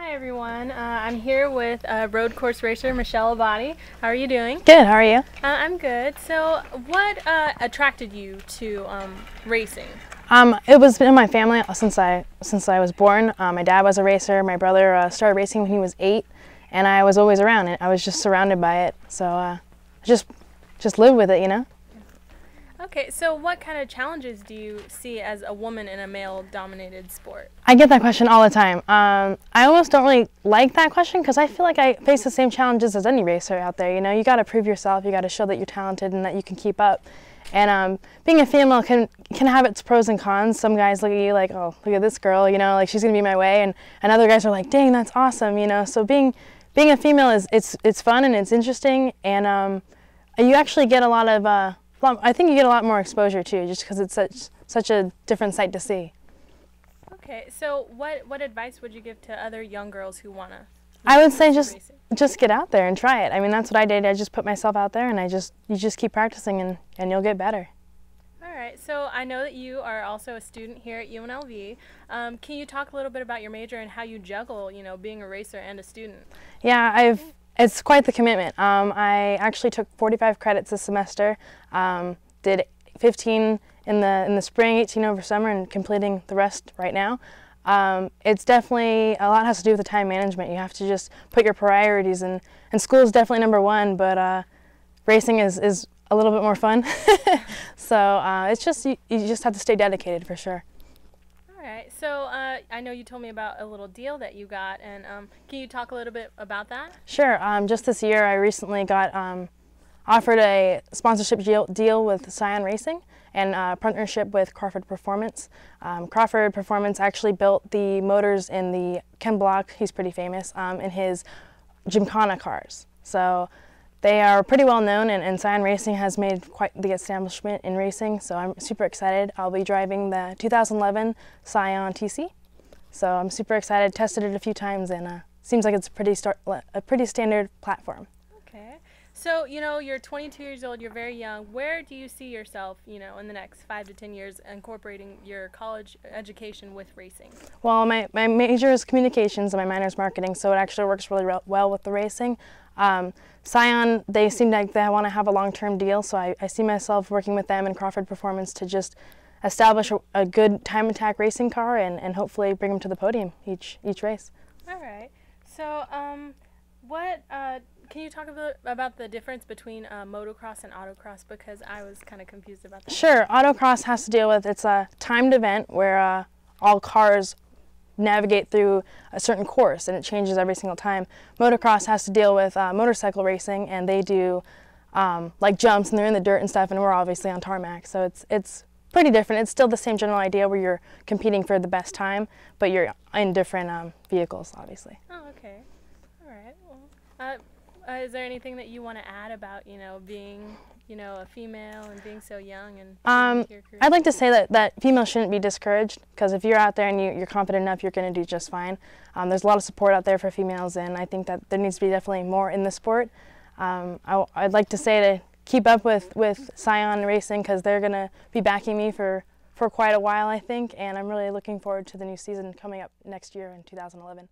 Hi everyone, I'm here with road course racer Michele Abbate. How are you doing? Good, how are you? I'm good. So what attracted you to racing? It was in my family since I was born. My dad was a racer. My brother started racing when he was 8, and I was always around it. I was just surrounded by it, so just live with it, you know? Okay, so what kind of challenges do you see as a woman in a male-dominated sport? I get that question all the time. I almost don't really like that question because I feel like I face the same challenges as any racer out there. You know, you got to prove yourself. You got to show that you're talented and that you can keep up. And being a female can have its pros and cons. Some guys look at you like, oh, look at this girl, you know, like she's gonna be my way, and other guys are like, dang, that's awesome, you know. So being a female it's fun and it's interesting, and you actually get a lot of I think you get a lot more exposure too, just because it's such a different sight to see. Okay, so what advice would you give to other young girls who wanna? I would say just get out there and try it. I mean, that's what I did. I just put myself out there, and you just keep practicing, and you'll get better. All right. So I know that you are also a student here at UNLV. Can you talk a little bit about your major and how you juggle, you know, being a racer and a student? Yeah, it's quite the commitment. I actually took 45 credits this semester. Did 15 in the spring, 18 over summer, and completing the rest right now. It's definitely, a lot has to do with the time management. You have to just put your priorities, and school is definitely #1, but racing is a little bit more fun. So it's just, you just have to stay dedicated for sure. All right, so I know you told me about a little deal that you got, and can you talk a little bit about that? Sure, just this year I recently got offered a sponsorship deal with Sian Racing and a partnership with Crawford Performance. Crawford Performance actually built the motors in the Ken Block, he's pretty famous, in his Gymkhana cars. So they are pretty well known, and Sian Racing has made quite the establishment in racing, so I'm super excited. I'll be driving the 2011 Sian TC. So I'm super excited, tested it a few times, and seems like it's a pretty standard platform. Okay. So, you know, you're 22 years old, you're very young. Where do you see yourself, you know, in the next 5 to 10 years incorporating your college education with racing? Well, my major is communications and my minor is marketing, so it actually works really well with the racing. Sian, they seem like they want to have a long-term deal, so I see myself working with them and Crawford Performance to just establish a good time attack racing car and hopefully bring them to the podium each race. All right. So, can you talk a bit about the difference between motocross and autocross, because I was kind of confused about that. Sure. Autocross has to deal with, it's a timed event where all cars navigate through a certain course and it changes every single time. Motocross has to deal with motorcycle racing, and they do like jumps, and they're in the dirt and stuff, and we're obviously on tarmac, so it's pretty different. It's still the same general idea where you're competing for the best time, but you're in different vehicles, obviously. Oh, okay. All right. Well, is there anything that you want to add about, you know, being, you know, a female and being so young and your career? I'd like to say that females shouldn't be discouraged, because if you're out there and you're confident enough, you're going to do just fine. There's a lot of support out there for females, and I think that there needs to be definitely more in the sport. I'd like to say to keep up with Sian Racing, because they're going to be backing me for quite a while, I think, and I'm really looking forward to the new season coming up next year in 2011.